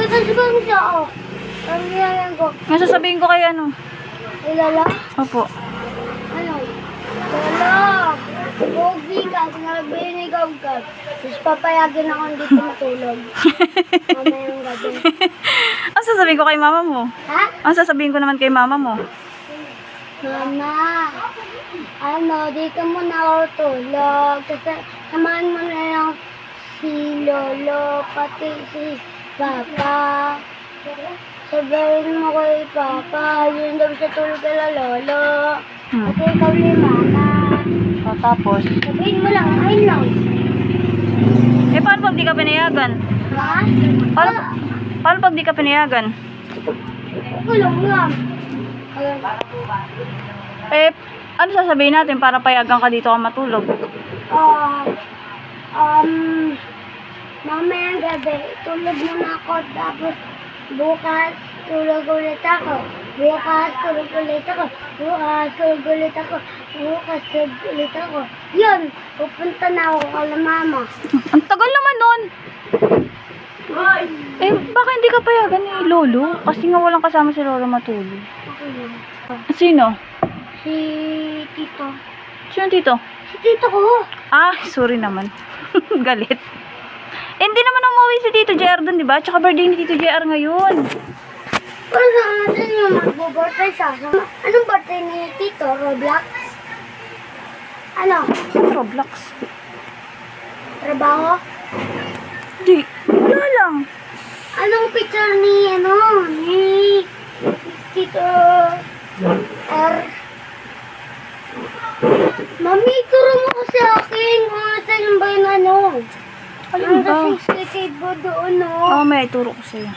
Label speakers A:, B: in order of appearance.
A: sasabihin siya, oh. Ang nilalang ko.
B: Ang sasabihin ko kay ano?
A: Ilala?
B: Opo.
A: Ano? Lala, pogi ka, nabinigaw ka. Tapos papayagin ako dito matulog. Mamayang gabi.
B: Ang sasabihin ko kay mama mo?
A: Ha?
B: Ang sasabihin ko naman kay mama mo?
A: Mama, ano, dito mo na ako tulog. Kasi samahan mo na lang si Lolo, pati si Papa. Sabihin mo kay Papa, yun daw sa tulog kala Lolo. Kasi ikaw ni Mama.
B: O, tapos?
A: Sabihin mo lang, ayun lang.
B: Eh, paano pag di ka pinayagan?
A: Ha?
B: Paano pag di ka pinayagan?
A: Kulong lang. Ayun.
B: Eh, ano sasabihin natin para payagan ka dito ka matulog?
A: Mamayang gabi, tulog muna ako, tapos bukas, tulog ulit ako. Bukas, tulog ulit ako. Bukas, tulog ulit ako. Bukas, tulog ulit ako. Yun, pupunta na ako kala Mama.
B: Ang tagal naman nun. Eh, baka hindi ka payagan ni Lolo? Kasi nga walang kasama si Lolo matulog.
A: Okay lang.
B: Sino?
A: Si Tito.
B: Sino dito?
A: Si Tito ko.
B: Ah, sorry naman. Galit. Eh, hindi naman umuwi si Tito JR dun, di ba? Tsaka birthday ni Tito JR ngayon.
A: Pero saan natin yung mag-birthday siya? Anong birthday ni Tito? Roblox? Ano?
B: Roblox.
A: Trabaho?
B: Di, wala lang.
A: Anong picture ni, ni Tito R? Mami, turo mo kasi akin kung nasan ba yung
B: Alin ba?
A: Ang skateboard doon,
B: Oh, may turo ko sa'yo.